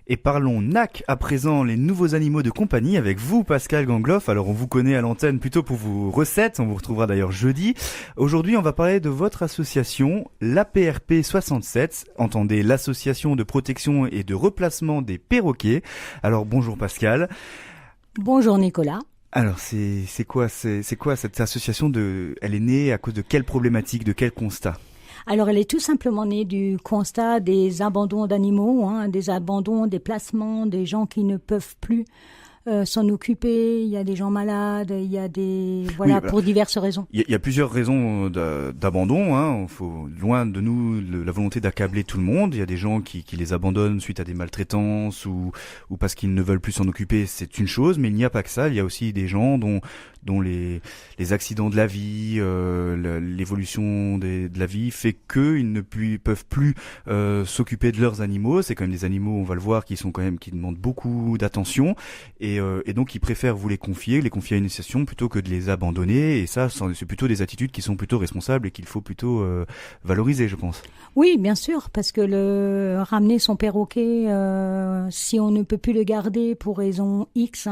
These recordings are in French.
Et parlons NAC à présent, les nouveaux animaux de compagnie avec vous Pascal Gangloff. Alors on vous connaît à l'antenne plutôt pour vos recettes, on vous retrouvera d'ailleurs jeudi. Aujourd'hui on va parler de votre association, l'APRP 67, entendez l'association de protection et de replacement des perroquets. Alors bonjour Pascal. Bonjour Nicolas. Alors c'est quoi cette association elle est née à cause de quelle problématique, de quel constat? Alors, elle est tout simplement née du constat des abandons d'animaux, des abandons, des placements, des gens qui ne peuvent plus s'en occuper. Il y a des gens malades, il y a des pour diverses raisons. Il y a plusieurs raisons d'abandon. Faut loin de nous la volonté d'accabler tout le monde. Il y a des gens qui les abandonnent suite à des maltraitances ou parce qu'ils ne veulent plus s'en occuper. C'est une chose, mais il n'y a pas que ça. Il y a aussi des gens dont les accidents de la vie, l'évolution de la vie fait qu'ils ne peuvent plus s'occuper de leurs animaux. C'est quand même des animaux, on va le voir, qui demandent beaucoup d'attention et donc ils préfèrent vous les confier à une association plutôt que de les abandonner. Et ça, c'est plutôt des attitudes qui sont plutôt responsables et qu'il faut plutôt valoriser, je pense. Oui, bien sûr, parce que ramener son perroquet, si on ne peut plus le garder pour raison X.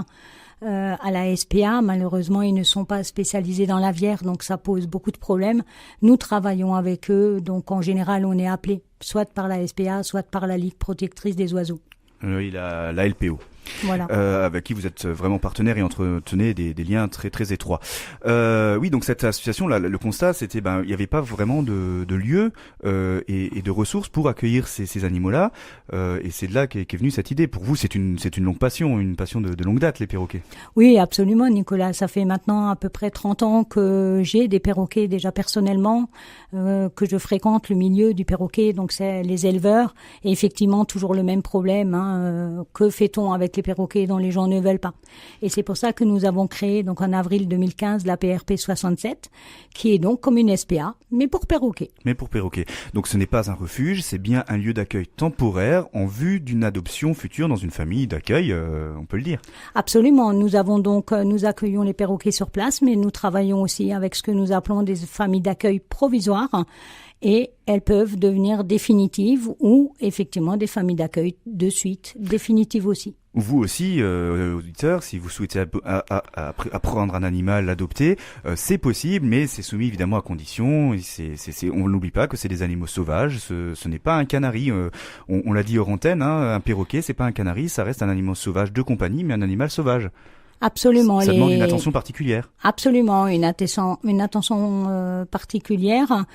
À la SPA, malheureusement, ils ne sont pas spécialisés dans l'aviaire, donc ça pose beaucoup de problèmes. Nous travaillons avec eux, donc en général, on est appelé soit par la SPA, soit par la Ligue protectrice des oiseaux. Oui, la LPO. Voilà. Avec qui vous êtes vraiment partenaire et entretenez des liens très très étroits. Oui, donc cette association là, le constat c'était il y avait pas vraiment de lieu et de ressources pour accueillir ces animaux-là et c'est de là qu'est venue cette idée. Pour vous, c'est une longue passion, une passion de longue date, les perroquets. Oui, absolument Nicolas, ça fait maintenant à peu près 30 ans que j'ai des perroquets déjà personnellement, que je fréquente le milieu du perroquet, donc c'est les éleveurs et effectivement toujours le même problème, que fait-on avec les perroquets dont les gens ne veulent pas. Et c'est pour ça que nous avons créé donc en avril 2015 la PRP 67, qui est donc comme une SPA, mais pour perroquets. Donc ce n'est pas un refuge, c'est bien un lieu d'accueil temporaire en vue d'une adoption future dans une famille d'accueil, on peut le dire. Absolument. Nous accueillons les perroquets sur place, mais nous travaillons aussi avec ce que nous appelons des familles d'accueil provisoires. Et elles peuvent devenir définitives ou effectivement des familles d'accueil de suite, définitives aussi. Vous aussi, auditeurs, si vous souhaitez apprendre un animal, l'adopter, c'est possible, mais c'est soumis évidemment à conditions. On n'oublie pas que c'est des animaux sauvages. Ce n'est pas un canari. On l'a dit hors antenne, un perroquet, c'est pas un canari, ça reste un animal sauvage de compagnie, mais un animal sauvage. Absolument. Ça demande une attention particulière. Absolument, une attention particulière.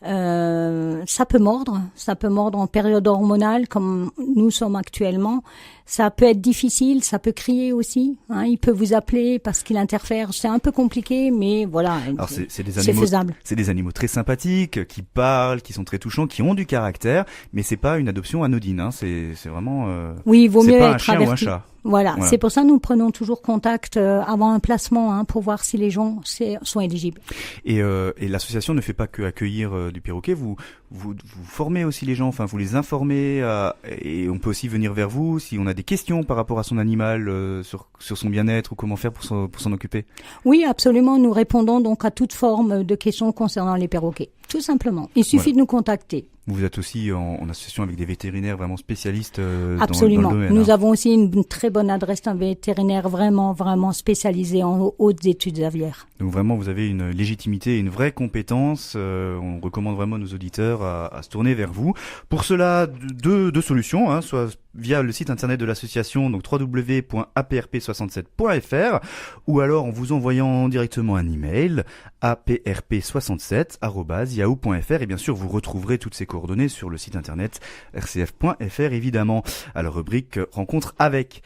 Ça peut mordre en période hormonale comme nous sommes actuellement. Ça peut être difficile, ça peut crier aussi. Il peut vous appeler parce qu'il interfère. C'est un peu compliqué, mais voilà. Alors c'est faisable. C'est des animaux très sympathiques, qui parlent, qui sont très touchants, qui ont du caractère, mais c'est pas une adoption anodine. C'est vraiment. Oui, il vaut mieux pas être un chien averti. Ou un chat. Voilà, c'est pour ça que nous prenons toujours contact avant un placement pour voir si les gens sont éligibles. Et l'association ne fait pas que accueillir du perroquet, vous formez aussi les gens, vous les informez et on peut aussi venir vers vous si on a des questions par rapport à son animal, sur son bien-être ou comment faire pour s'en occuper. Oui, absolument, nous répondons donc à toute forme de questions concernant les perroquets, tout simplement. Il suffit de nous contacter. Vous êtes aussi en association avec des vétérinaires vraiment spécialistes Absolument. dans le domaine. Nous avons aussi une très bonne adresse d'un vétérinaire vraiment spécialisé en hautes études aviaires. Donc vraiment, vous avez une légitimité, une vraie compétence. On recommande vraiment à nos auditeurs à se tourner vers vous. Pour cela, deux solutions, soit via le site internet de l'association, donc www.aprp67.fr, ou alors en vous envoyant directement un email aprp67@yahoo.fr, et bien sûr vous retrouverez toutes ces coordonnées sur le site internet rcf.fr évidemment, à la rubrique rencontre avec.